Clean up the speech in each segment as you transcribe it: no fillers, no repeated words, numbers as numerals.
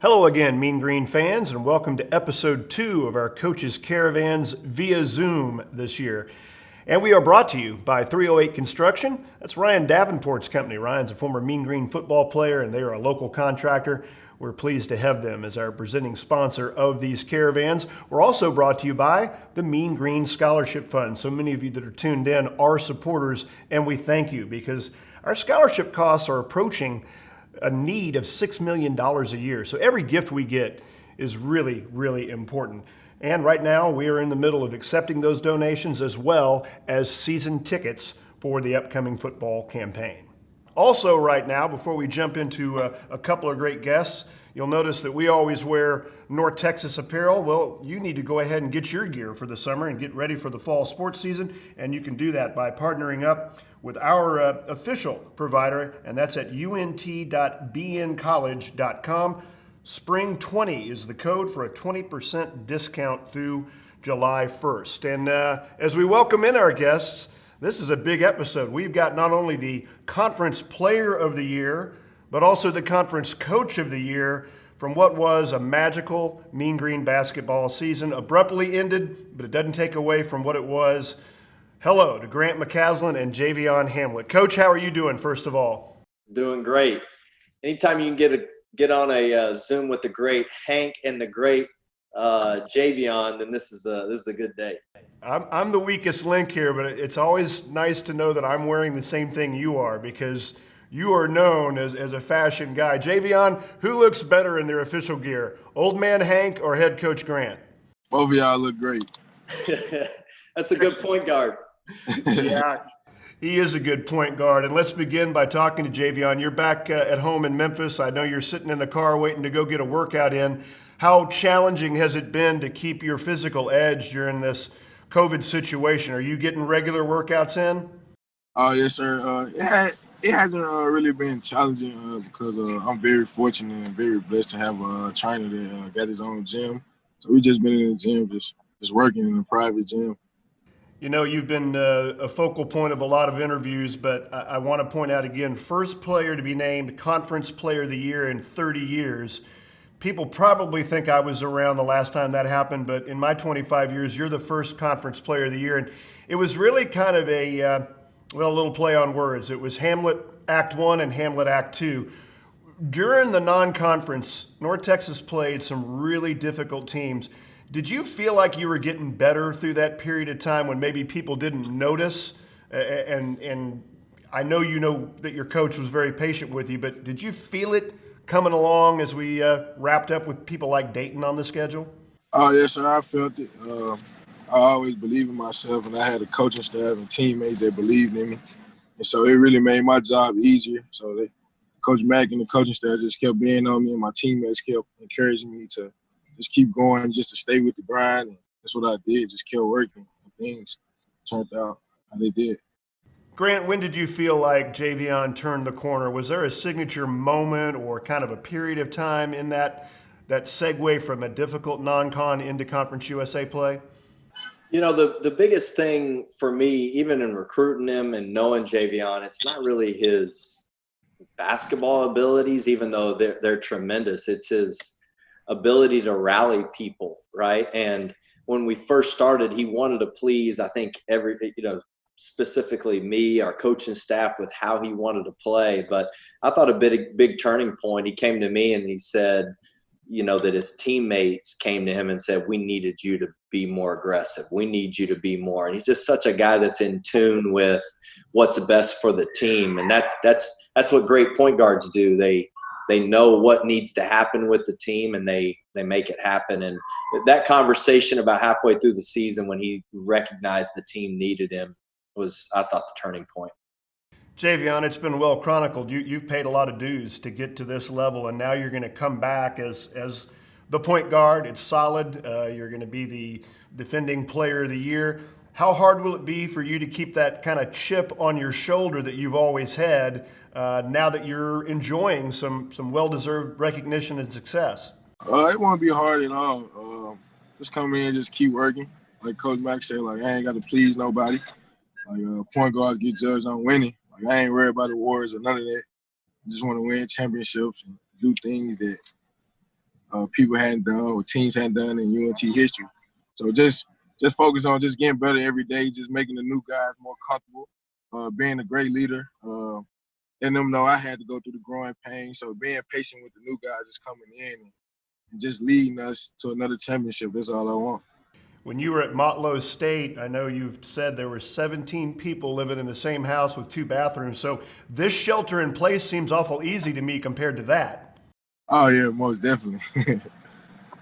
Hello again, Mean Green fans, and welcome to episode 2 of our Coaches Caravans via Zoom this year. And we are brought to you by 308 Construction. That's Ryan Davenport's company. Ryan's a former Mean Green football player, and they are a local contractor. We're pleased to have them as our presenting sponsor of these caravans. We're also brought to you by the Mean Green Scholarship Fund. So many of you that are tuned in are supporters, and we thank you because our scholarship costs are approaching a need of $6 million a year. So every gift we get is really, really important. And right now we are in the middle of accepting those donations as well as season tickets for the upcoming football campaign. Also right now, before we jump into a couple of great guests, you'll notice that we always wear North Texas apparel. Well, you need to go ahead and get your gear for the summer and get ready for the fall sports season. And you can do that by partnering up with our official provider, and that's at unt.bncollege.com. Spring 20 is the code for a 20% discount through July 1st. And as we welcome in our guests, this is a big episode. We've got not only the Conference Player of the Year, but also the Conference Coach of the Year from what was a magical Mean Green basketball season. Abruptly ended, but it doesn't take away from what it was. Hello to Grant McCaslin and Javion Hamlet. Coach, how are you doing, first of all? Doing great. Anytime you can get on a Zoom with the great Hank and the great Javion, then this is a good day. I'm the weakest link here, but it's always nice to know that I'm wearing the same thing you are because you are known as a fashion guy. Javion, who looks better in their official gear, Old Man Hank or Head Coach Grant? Both of y'all look great. That's a good point guard. Yeah, he is a good point guard. And let's begin by talking to Javion. You're back at home in Memphis. I know you're sitting in the car waiting to go get a workout in. How challenging has it been to keep your physical edge during this COVID situation? Are you getting regular workouts in? Oh, yes, sir. It hasn't really been challenging because I'm very fortunate and very blessed to have a trainer that got his own gym. So we just been in the gym, just working in a private gym. You know, you've been a focal point of a lot of interviews, but I want to point out again, first player to be named Conference Player of the Year in 30 years. People probably think I was around the last time that happened, but in my 25 years, you're the first Conference Player of the Year. And it was really kind of a little play on words. It was Hamlet Act 1 and Hamlet Act 2. During the non-conference, North Texas played some really difficult teams. Did you feel like you were getting better through that period of time when maybe people didn't notice? And I know you know that your coach was very patient with you, but did you feel it coming along as we wrapped up with people like Dayton on the schedule? Oh, yes, sir. I felt it. I always believed in myself, and I had a coaching staff and teammates that believed in me. And so it really made my job easier. So Coach Mack and the coaching staff just kept being on me, and my teammates kept encouraging me to just keep going, just to stay with the grind. And that's what I did, just kept working. And things turned out how they did. Grant, when did you feel like Javion turned the corner? Was there a signature moment or kind of a period of time in that segue from a difficult non-con into Conference USA play? You know, the biggest thing for me, even in recruiting him and knowing Javion, it's not really his basketball abilities, even though they're tremendous. It's his ability to rally people, right? And when we first started, he wanted to please, I think, specifically me, our coaching staff, with how he wanted to play. But I thought a big turning point, he came to me and he said, you know, that his teammates came to him and said, we needed you to be more aggressive. We need you to be more. And he's just such a guy that's in tune with what's best for the team. And that's what great point guards do. They know what needs to happen with the team, and they make it happen. And that conversation about halfway through the season when he recognized the team needed him was, I thought, the turning point. Javion, it's been well chronicled. You've paid a lot of dues to get to this level, and now you're going to come back as the point guard. It's solid. You're going to be the defending player of the year. How hard will it be for you to keep that kind of chip on your shoulder that you've always had now that you're enjoying some well-deserved recognition and success? It won't be hard at all. Just come in and just keep working. Like Coach Mack said, like, I ain't got to please nobody. Like, point guards get judged on winning. Like, I ain't worried about the awards or none of that. I just want to win championships and do things that people hadn't done or teams hadn't done in UNT history. So just focus on just getting better every day, just making the new guys more comfortable, being a great leader, letting them know I had to go through the growing pain. So being patient with the new guys just coming in and just leading us to another championship. That's all I want. When you were at Motlow State, I know you've said there were 17 people living in the same house with 2 bathrooms. So this shelter in place seems awful easy to me compared to that. Oh yeah, most definitely,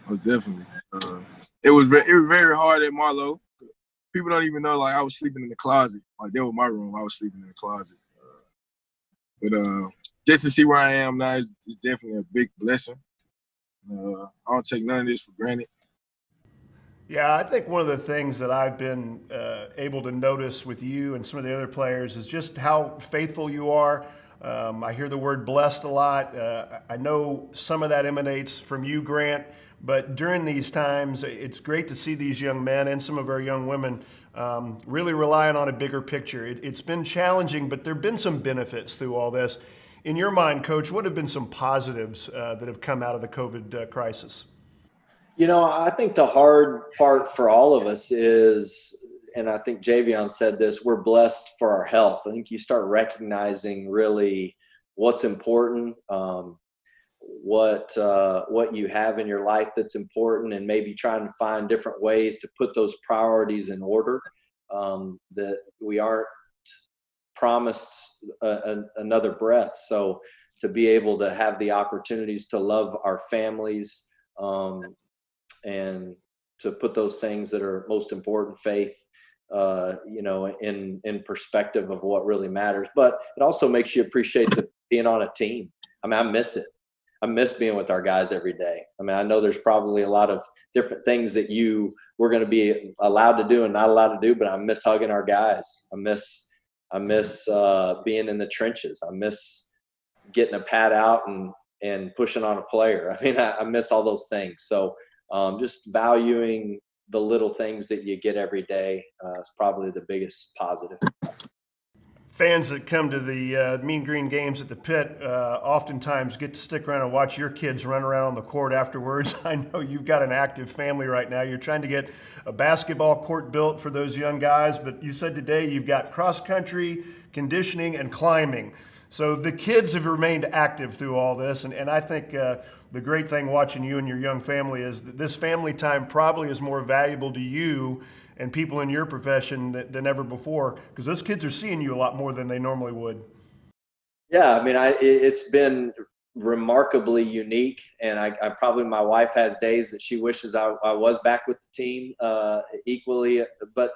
most definitely. It was very hard at Marlowe. People don't even know, like, I was sleeping in the closet. Like, that was my room. I was sleeping in the closet. But just to see where I am now is definitely a big blessing. I don't take none of this for granted. Yeah, I think one of the things that I've been able to notice with you and some of the other players is just how faithful you are. I hear the word blessed a lot. I know some of that emanates from you, Grant, but during these times, it's great to see these young men and some of our young women really relying on a bigger picture. It's been challenging, but there have been some benefits through all this. In your mind, Coach, what have been some positives that have come out of the COVID crisis? I think the hard part for all of us is, and I think Javion said this, we're blessed for our health. I think you start recognizing really what's important, what you have in your life that's important, and maybe trying to find different ways to put those priorities in order, that we aren't promised another breath. So to be able to have the opportunities to love our families, and to put those things that are most important, faith, in perspective of what really matters. But it also makes you appreciate being on a team. I mean, I miss it. I miss being with our guys every day. I mean, I know there's probably a lot of different things that we're going to be allowed to do and not allowed to do, but I miss hugging our guys. I miss being in the trenches. I miss getting a pad out and pushing on a player. I mean, I miss all those things. So just valuing the little things that you get every day is probably the biggest positive. Fans that come to the Mean Green games at the pit oftentimes get to stick around and watch your kids run around on the court afterwards. I know you've got an active family right now. You're trying to get a basketball court built for those young guys, but you said today you've got cross country, conditioning, and climbing. So the kids have remained active through all this, and I think the great thing watching you and your young family is that this family time probably is more valuable to you and people in your profession than ever before, because those kids are seeing you a lot more than they normally would. Yeah, I mean, it's been remarkably unique, and I probably, my wife has days that she wishes I was back with the team equally, but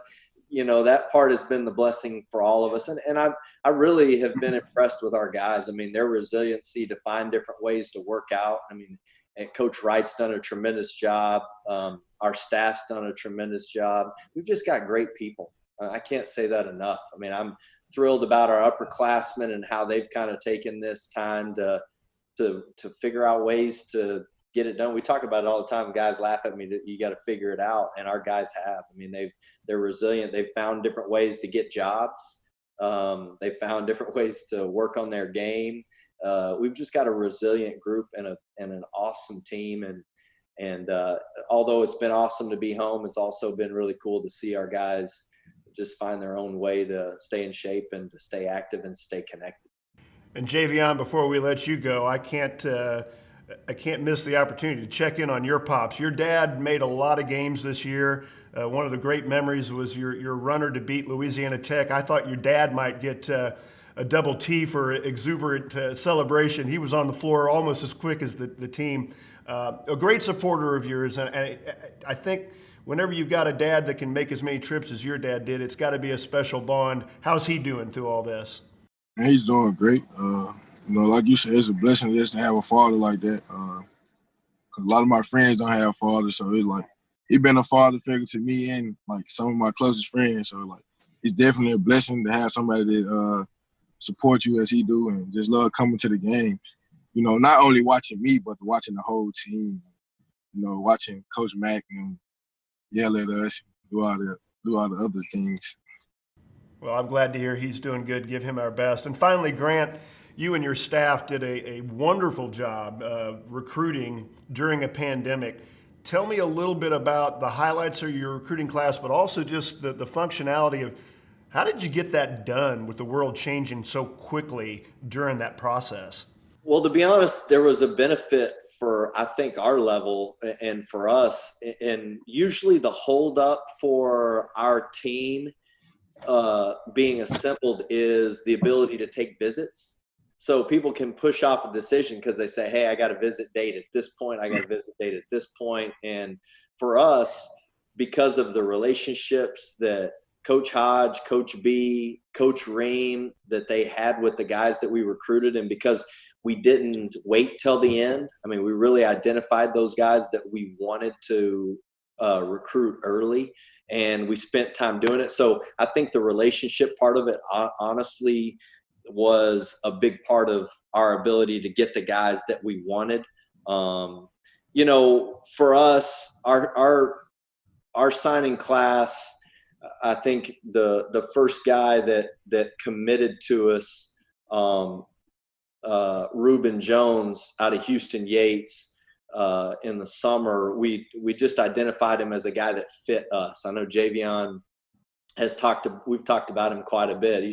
that part has been the blessing for all of us. And I really have been impressed with our guys. I mean, their resiliency to find different ways to work out. I mean, and Coach Wright's done a tremendous job. Our staff's done a tremendous job. We've just got great people. I can't say that enough. I mean, I'm thrilled about our upperclassmen and how they've kind of taken this time to figure out ways to get it done. We talk about it all the time. Guys laugh at me that you got to figure it out, and our guys have. I mean, they're resilient. They've found different ways to get jobs. They found different ways to work on their game. We've just got a resilient group and an awesome team. And although it's been awesome to be home, it's also been really cool to see our guys just find their own way to stay in shape and to stay active and stay connected. And Javion, before we let you go, I can't miss the opportunity to check in on your pops. Your dad made a lot of games this year. One of the great memories was your runner to beat Louisiana Tech. I thought your dad might get a double T for exuberant celebration. He was on the floor almost as quick as the team. A great supporter of yours, and I think whenever you've got a dad that can make as many trips as your dad did, it's got to be a special bond. How's he doing through all this? And he's doing great. Like you said, it's a blessing just to have a father like that. 'Cause a lot of my friends don't have fathers, so it's like he's been a father figure to me and like some of my closest friends. So like it's definitely a blessing to have somebody that support you as he do and just love coming to the games. Not only watching me, but watching the whole team. Watching Coach Mack and yell at us, do all the other things. Well, I'm glad to hear he's doing good. Give him our best. And finally, Grant, you and your staff did a wonderful job recruiting during a pandemic. Tell me a little bit about the highlights of your recruiting class, but also just the functionality of how did you get that done with the world changing so quickly during that process? Well, to be honest, there was a benefit for, I think, our level and for us. And usually the holdup for our team being assembled is the ability to take visits. So people can push off a decision because they say, hey, I got a visit date at this point. I got a visit date at this point. And for us, because of the relationships that Coach Hodge, Coach B, Coach Ream, that they had with the guys that we recruited, and because we didn't wait till the end. I mean, we really identified those guys that we wanted to recruit early, and we spent time doing it. So I think the relationship part of it, honestly, was a big part of our ability to get the guys that we wanted. You know, for us, our signing class, I think the first guy that committed to us, Ruben Jones out of Houston Yates, in the summer, we just identified him as a guy that fit us. I know Javion we've talked about him quite a bit.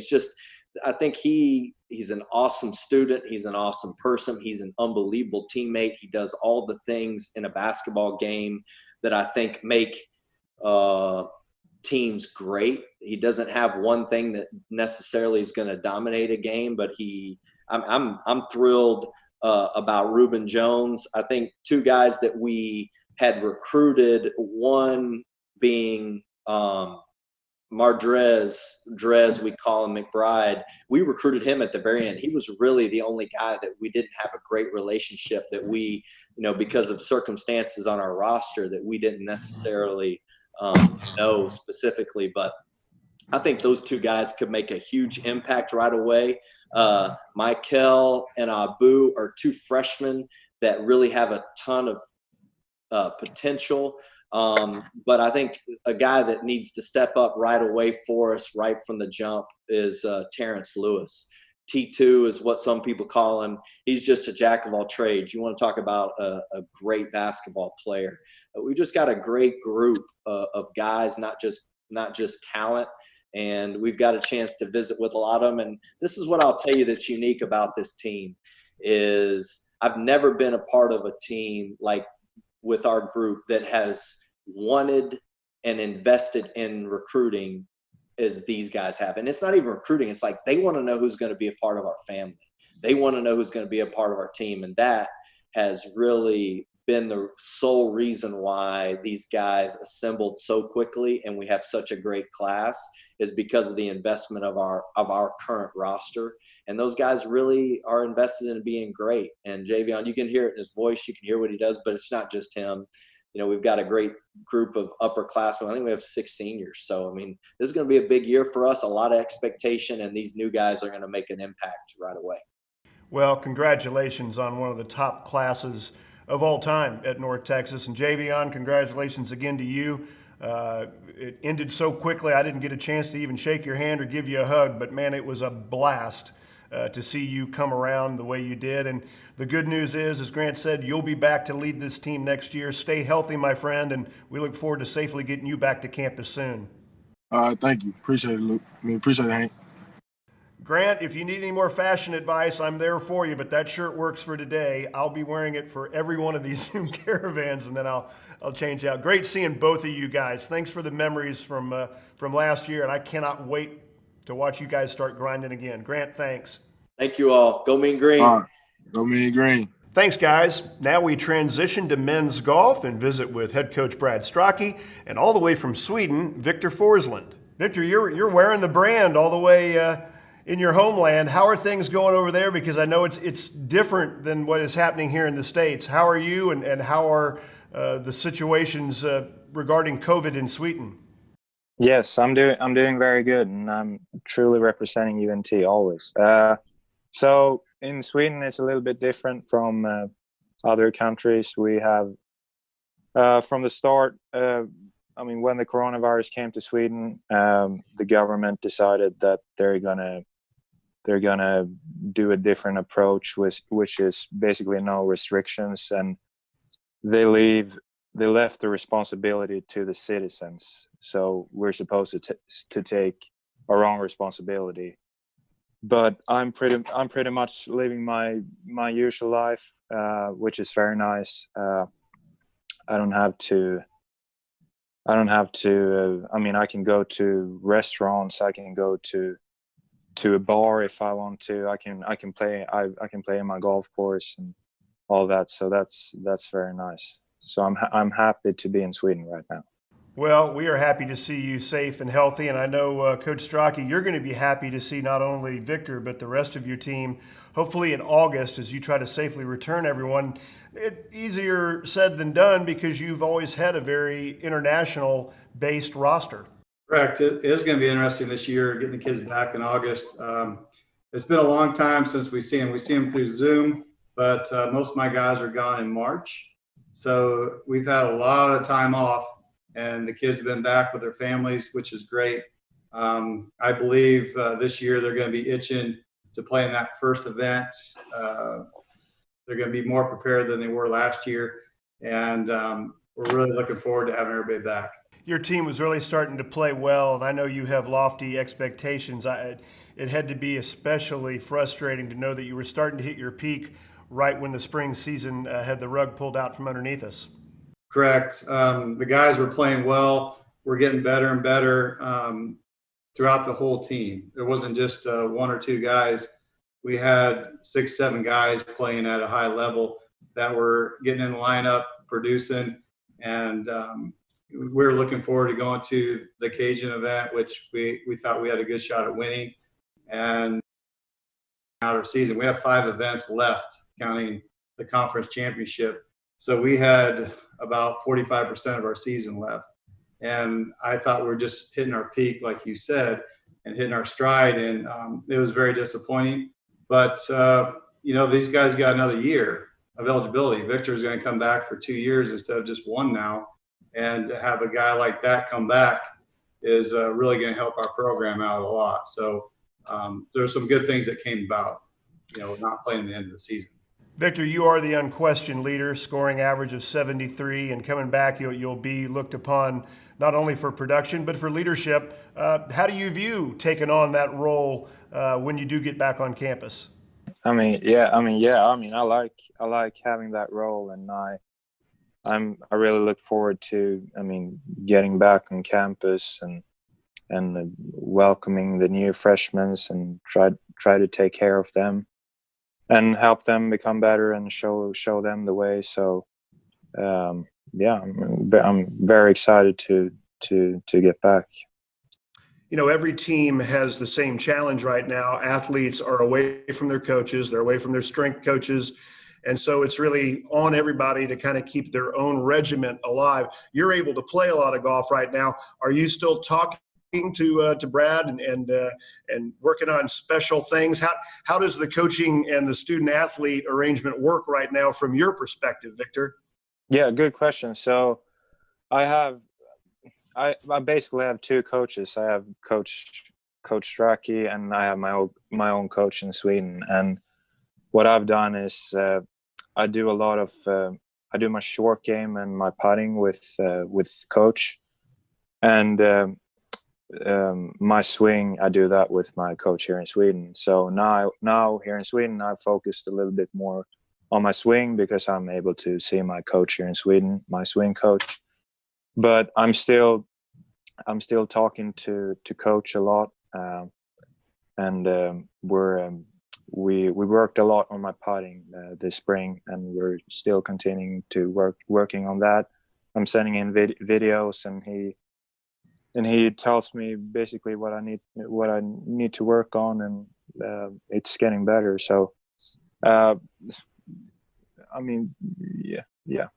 I think he's an awesome student. He's an awesome person. He's an unbelievable teammate. He does all the things in a basketball game that I think make teams great. He doesn't have one thing that necessarily is going to dominate a game, but I'm thrilled about Ruben Jones. I think two guys that we had recruited, one being Dres, we call him McBride. We recruited him at the very end. He was really the only guy that we didn't have a great relationship, that we, because of circumstances on our roster, that we didn't necessarily know specifically. But I think those two guys could make a huge impact right away. Michael and Abu are two freshmen that really have a ton of potential. But I think a guy that needs to step up right away for us right from the jump is Terrence Lewis. T2 is what some people call him. He's just a jack of all trades. You want to talk about a great basketball player. We just got a great group of guys, not just talent. And we've got a chance to visit with a lot of them. And this is what I'll tell you that's unique about this team is I've never been a part of a team like with our group that has wanted and invested in recruiting as these guys have. And it's not even recruiting. It's like they want to know who's going to be a part of our family. They want to know who's going to be a part of our team. And that has really been the sole reason why these guys assembled so quickly and we have such a great class, is because of the investment of our current roster. And those guys really are invested in being great. And Javion, you can hear it in his voice, you can hear what he does, but it's not just him. We've got a great group of upperclassmen. I think we have 6 seniors. So, I mean, this is going to be a big year for us, a lot of expectation, and these new guys are going to make an impact right away. Well, congratulations on one of the top classes of all time at North Texas. And Javion, congratulations again to you. It ended so quickly, I didn't get a chance to even shake your hand or give you a hug, but man, it was a blast to see you come around the way you did. And the good news is, as Grant said, you'll be back to lead this team next year. Stay healthy, my friend, and we look forward to safely getting you back to campus soon. Thank you. Appreciate it, Luke. Appreciate it, Hank. Grant, if you need any more fashion advice, I'm there for you, but that shirt works for today. I'll be wearing it for every one of these Zoom caravans, and then I'll change out. Great seeing both of you guys. Thanks for the memories from last year, and I cannot wait to watch you guys start grinding again. Grant, thanks. Thank you all. Go Mean Green. All right. Go Mean Green. Thanks, guys. Now we transition to men's golf and visit with head coach Brad Strachey, and all the way from Sweden, Victor Forsland. Victor, you're wearing the brand all the way in your homeland. How are things going over there? Because I know it's different than what is happening here in the States. How are you, and how are the situations regarding COVID in Sweden? Yes, I'm doing very good, and I'm truly representing UNT always. So in Sweden, it's a little bit different from other countries. We have from the start. When the coronavirus came to Sweden, the government decided that they're gonna they're gonna do a different approach, which is basically no restrictions, and they left the responsibility to the citizens. So we're supposed to take our own responsibility. But I'm pretty much living my usual life, which is very nice. I don't have to. I mean, I can go to restaurants. I can go to a bar if I want to. I can play in my golf course and all that. So that's very nice. So I'm happy to be in Sweden right now. Well, we are happy to see you safe and healthy, and I know, Coach Strachey, you're going to be happy to see not only Victor, but the rest of your team, hopefully in August, as you try to safely return everyone. It's easier said than done because you've always had a very international-based roster. Correct. It is going to be interesting this year, getting the kids back in August. It's been a long time since we've seen them. We see them through Zoom, but most of my guys are gone in March. So we've had a lot of time off, and the kids have been back with their families, which is great. I believe this year they're going to be itching to play in that first event. They're going to be more prepared than they were last year, and we're really looking forward to having everybody back. Your team was really starting to play well, and I know you have lofty expectations. It had to be especially frustrating to know that you were starting to hit your peak right when the spring season had the rug pulled out from underneath us. Correct. The guys were playing well. We're getting better and better throughout the whole team. It wasn't just one or two guys. We had 6, 7 guys playing at a high level that were getting in the lineup, producing, and we're looking forward to going to the Cajun event, which we thought we had a good shot at winning. And out of season, we have 5 events left, counting the conference championship. So we had about 45% of our season left. And I thought we were just hitting our peak, like you said, and hitting our stride. And it was very disappointing. But, these guys got another year of eligibility. Victor's going to come back for 2 years instead of just 1 now. And to have a guy like that come back is really going to help our program out a lot. So there's some good things that came about, not playing the end of the season. Victor, you are the unquestioned leader, scoring average of 73, and coming back, you'll be looked upon not only for production but for leadership. How do you view taking on that role when you do get back on campus? I like having that role, and I really look forward to getting back on campus and welcoming the new freshmen and try to take care of them and help them become better and show them the way. So I'm very excited to get back. Every team has the same challenge right now. Athletes are away from their coaches, they're away from their strength coaches. And so it's really on everybody to kind of keep their own regiment alive. You're able to play a lot of golf right now. Are you still talking to Brad and working on special things? How does the coaching and the student athlete arrangement work right now from your perspective, Victor? Yeah, good question. So I basically have 2 coaches. I have Coach Strachey, and I have my own coach in Sweden. And what I've done is I do my short game and my putting with coach, and my swing, I do that with my coach here in Sweden. So now here in Sweden, I've focused a little bit more on my swing because I'm able to see my coach here in Sweden, my swing coach. But I'm still talking to coach a lot, and we worked a lot on my putting this spring, and we're still continuing to working on that. I'm sending in videos, and he tells me basically what I need to work on, and it's getting better. So, yeah.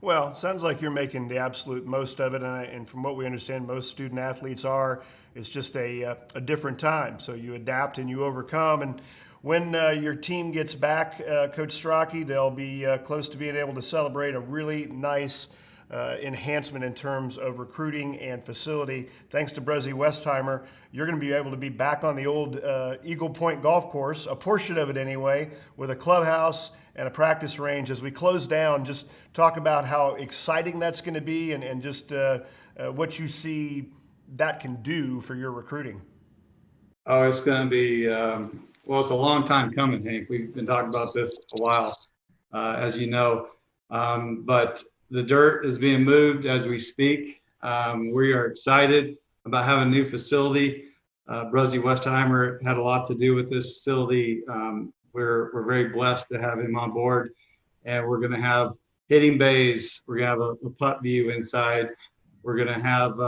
Well, sounds like you're making the absolute most of it, and from what we understand, most student athletes are. It's just a different time, so you adapt and you overcome. And when your team gets back, Coach Strachey, they'll be close to being able to celebrate a really nice enhancement in terms of recruiting and facility. Thanks to Brezzy Westheimer, you're going to be able to be back on the old Eagle Point golf course, a portion of it anyway, with a clubhouse and a practice range. As we close down, just talk about how exciting that's going to be and just what you see that can do for your recruiting. Oh, it's going to be, well, it's a long time coming, Hank. We've been talking about this a while, as you know. But the dirt is being moved as we speak. We are excited about having a new facility. Brezzy Westheimer had a lot to do with this facility. We're very blessed to have him on board. And we're going to have hitting bays. We're going to have a putt view inside. We're going to have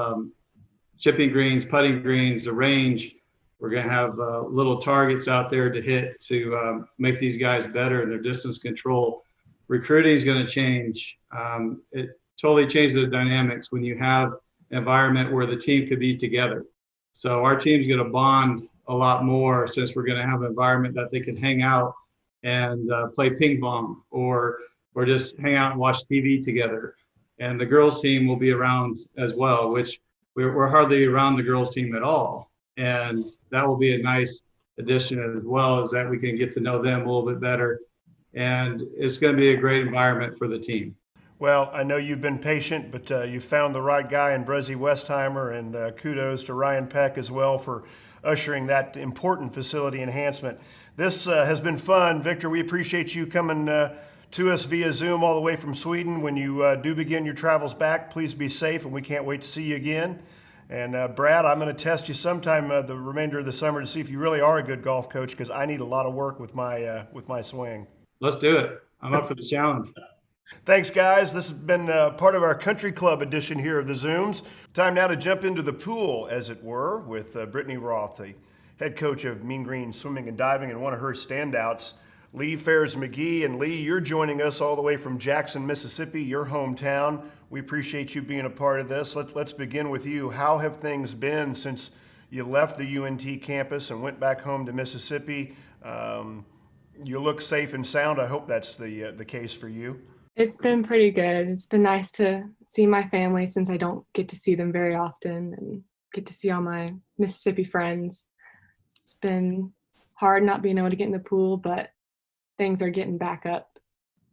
chipping greens, putting greens, a range. We're going to have little targets out there to hit to make these guys better in their distance control. Recruiting is going to change. It totally changes the dynamics when you have an environment where the team could be together. So our team's going to bond a lot more since we're going to have an environment that they can hang out and play ping pong or just hang out and watch TV together. And the girls team will be around as well, which we're hardly around the girls team at all. And that will be a nice addition as well, as that we can get to know them a little bit better. And it's going to be a great environment for the team. Well, I know you've been patient, but you found the right guy in Brezzy Westheimer, and kudos to Ryan Peck as well for ushering that important facility enhancement. This has been fun. Victor, we appreciate you coming to us via Zoom all the way from Sweden. When you do begin your travels back, please be safe, and we can't wait to see you again. And Brad, I'm going to test you sometime the remainder of the summer to see if you really are a good golf coach, because I need a lot of work with my swing. Let's do it. I'm up for the challenge. Thanks, guys. This has been part of our Country Club edition here of the Zooms. Time now to jump into the pool, as it were, with Brittany Bharathi, head coach of Mean Green Swimming and Diving, and one of her standouts, Lee Ferris McGee. And Lee, you're joining us all the way from Jackson, Mississippi, your hometown. We appreciate you being a part of this. Let's begin with you. How have things been since you left the UNT campus and went back home to Mississippi? You look safe and sound. I hope that's the case for you. It's been pretty good. It's been nice to see my family since I don't get to see them very often, and get to see all my Mississippi friends. It's been hard not being able to get in the pool, but things are getting back up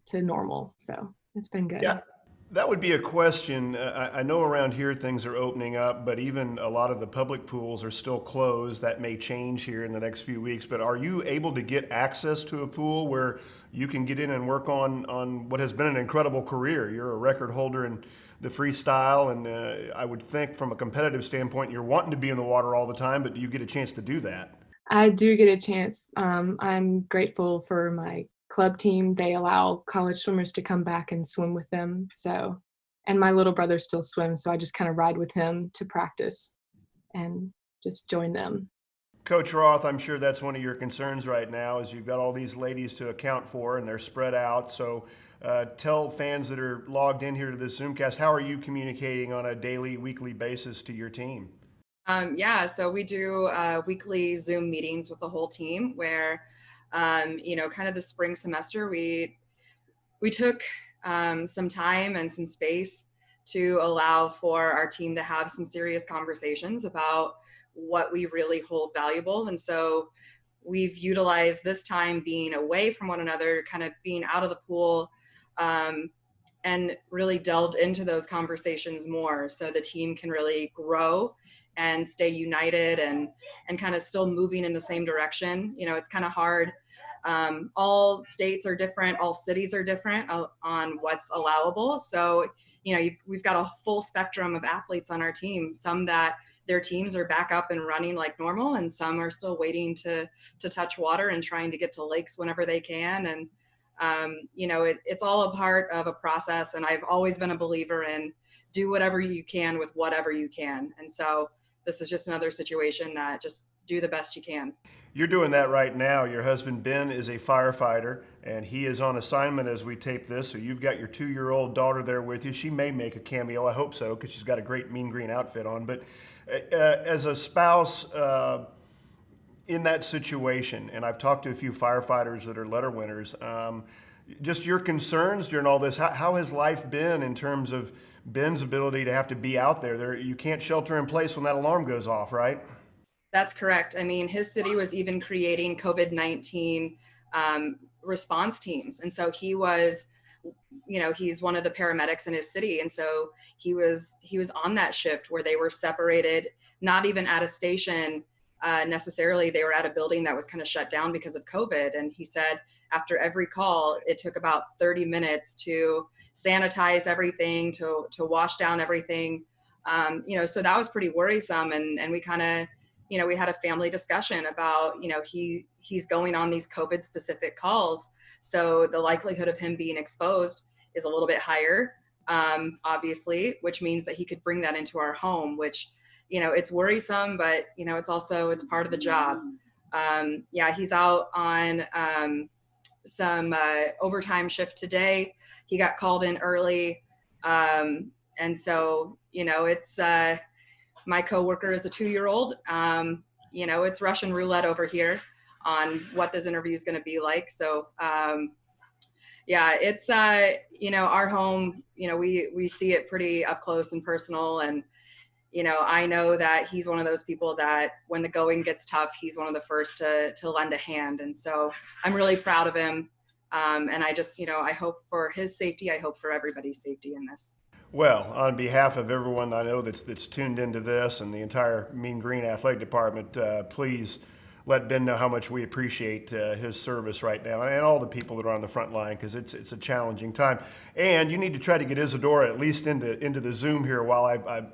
to normal. So it's been good. Yeah. That would be a question. I know around here things are opening up, but even a lot of the public pools are still closed. That may change here in the next few weeks. But are you able to get access to a pool where you can get in and work on what has been an incredible career? You're a record holder in the freestyle, and I would think from a competitive standpoint, you're wanting to be in the water all the time, but do you get a chance to do that? I do get a chance. I'm grateful for my club team. They allow college swimmers to come back and swim with them. So, and my little brother still swims, so I just kind of ride with him to practice and just join them. Coach Roth, I'm sure that's one of your concerns right now, is you've got all these ladies to account for and they're spread out. So tell fans that are logged in here to this Zoomcast, how are you communicating on a daily, weekly basis to your team? So we do weekly Zoom meetings with the whole team where kind of the spring semester, we took some time and some space to allow for our team to have some serious conversations about what we really hold valuable. And so we've utilized this time being away from one another, kind of being out of the pool, and really delved into those conversations more so the team can really grow and stay united and kind of still moving in the same direction. It's kind of hard. All states are different, all cities are different on what's allowable. So, we've got a full spectrum of athletes on our team, some that their teams are back up and running like normal, and some are still waiting to touch water and trying to get to lakes whenever they can. And, it's all a part of a process. And I've always been a believer in do whatever you can with whatever you can. And so this is just another situation that just do the best you can. You're doing that right now. Your husband, Ben, is a firefighter, and he is on assignment as we tape this. So you've got your 2-year-old daughter there with you. She may make a cameo. I hope so, because she's got a great Mean Green outfit on. But as a spouse in that situation, and I've talked to a few firefighters that are letter winners, just your concerns during all this, how has life been in terms of Ben's ability to have to be out there. You can't shelter in place when that alarm goes off, right? That's correct. I mean, his city was even creating COVID-19 response teams. And so he was, he's one of the paramedics in his city. And so he was on that shift where they were separated, not even at a station necessarily. They were at a building that was kind of shut down because of COVID. And he said after every call, it took about 30 minutes to sanitize everything, to wash down everything. So that was pretty worrisome. And we kind of, we had a family discussion about, he's going on these COVID specific calls. So the likelihood of him being exposed is a little bit higher, obviously, which means that he could bring that into our home, which, it's worrisome, but, it's part of the job. He's out on some overtime shift today. He got called in early. And so, it's, my coworker is a 2-year-old. It's Russian roulette over here on what this interview is going to be like. So, it's, our home, we see it pretty up close and personal. And, I know that he's one of those people that when the going gets tough, he's one of the first to lend a hand. And so I'm really proud of him. And I just, I hope for his safety. I hope for everybody's safety in this. Well, on behalf of everyone I know that's tuned into this and the entire Mean Green Athletic Department, please let Ben know how much we appreciate his service right now and all the people that are on the front line, because it's a challenging time. And you need to try to get Isadora at least into the Zoom here while I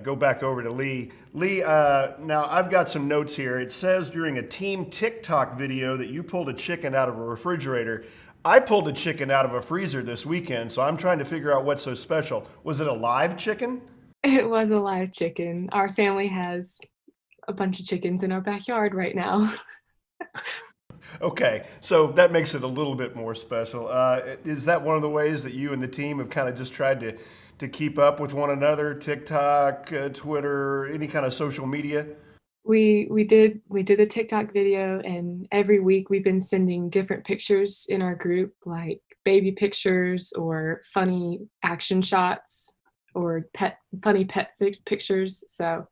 go back over to Lee. Lee, now I've got some notes here. It says during a team TikTok video that you pulled a chicken out of a refrigerator. I pulled a chicken out of a freezer this weekend, so I'm trying to figure out what's so special. Was it a live chicken? It was a live chicken. Our family has a bunch of chickens in our backyard right now. Okay, so that makes it a little bit more special. Is that one of the ways that you and the team have kind of just tried to keep up with one another? TikTok, Twitter, any kind of social media? We did a TikTok video, and every week we've been sending different pictures in our group, like baby pictures or funny action shots or funny pet pictures. So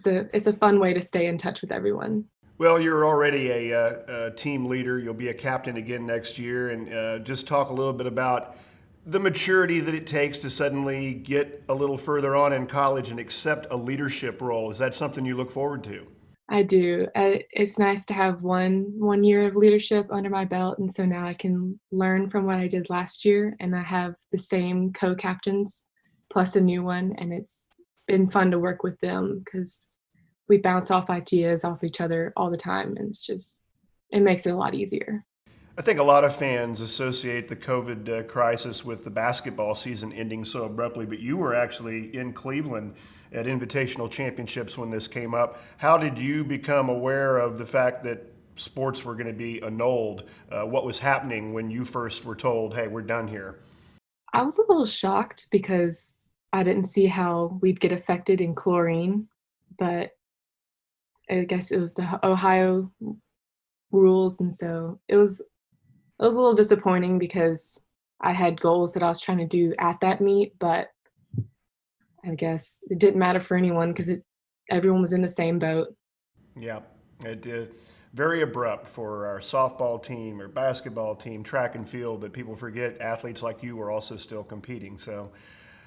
it's a fun way to stay in touch with everyone. Well, you're already a team leader. You'll be a captain again next year, and just talk a little bit about the maturity that it takes to suddenly get a little further on in college and accept a leadership role. Is that something you look forward to? I do. It's nice to have one year of leadership under my belt, and so now I can learn from what I did last year, and I have the same co-captains plus a new one, and it's been fun to work with them because we bounce off ideas off each other all the time, and it makes it a lot easier. I think a lot of fans associate the COVID crisis with the basketball season ending so abruptly, but you were actually in Cleveland at Invitational Championships when this came up. How did you become aware of the fact that sports were going to be annulled? What was happening when you first were told, hey, we're done here? I was a little shocked because I didn't see how we'd get affected in chlorine, but I guess it was the Ohio rules, and so it was a little disappointing because I had goals that I was trying to do at that meet, but I guess it didn't matter for anyone because everyone was in the same boat. Yeah, it did. Very abrupt for our softball team or basketball team, track and field, but people forget athletes like you are also still competing. So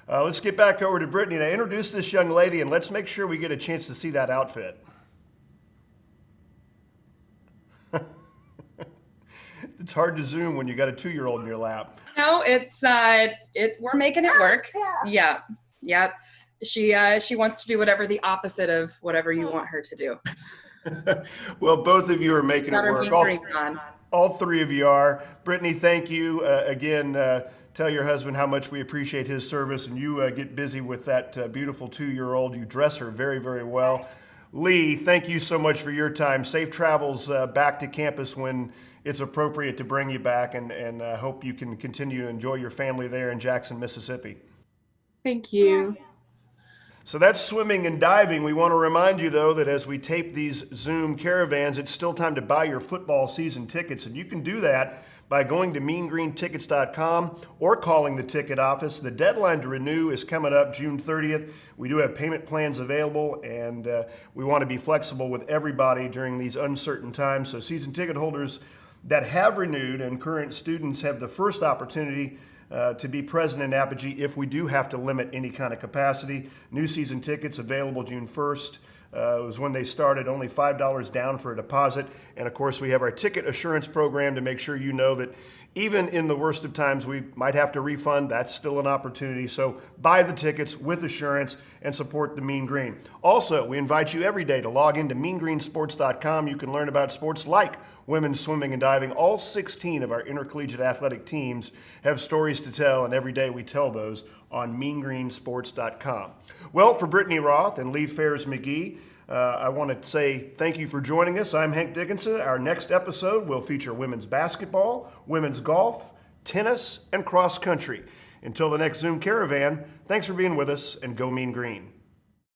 let's get back over to Brittany and introduce this young lady, and let's make sure we get a chance to see that outfit. It's hard to zoom when you got a 2-year-old in your lap. No, we're making it work. Yeah. Yep. She wants to do whatever the opposite of whatever you want her to do. Well, both of you are making it work. All three of you are. Brittany, thank you. Again, tell your husband how much we appreciate his service, and you get busy with that beautiful 2-year-old. You dress her very, very well. Lee, thank you so much for your time. Safe travels back to campus when it's appropriate to bring you back, and hope you can continue to enjoy your family there in Jackson, Mississippi. Thank you. So that's swimming and diving. We want to remind you, though, that as we tape these Zoom caravans, it's still time to buy your football season tickets, and you can do that by going to meangreentickets.com or calling the ticket office. The deadline to renew is coming up June 30th. We do have payment plans available, and we want to be flexible with everybody during these uncertain times. So season ticket holders that have renewed and current students have the first opportunity to be present in Apogee if we do have to limit any kind of capacity. New season tickets available June 1st. It was when they started, only $5 down for a deposit. And of course, we have our ticket assurance program to make sure you know that even in the worst of times, we might have to refund. That's still an opportunity. So buy the tickets with assurance and support the Mean Green. Also, we invite you every day to log into meangreensports.com. You can learn about sports like women's swimming and diving. All 16 of our intercollegiate athletic teams have stories to tell, and every day we tell those on meangreensports.com. Well, for Brittany Roth and Lee Ferris McGee, I want to say thank you for joining us. I'm Hank Dickinson. Our next episode will feature women's basketball, women's golf, tennis, and cross country. Until the next Zoom Caravan, thanks for being with us, and go Mean Green.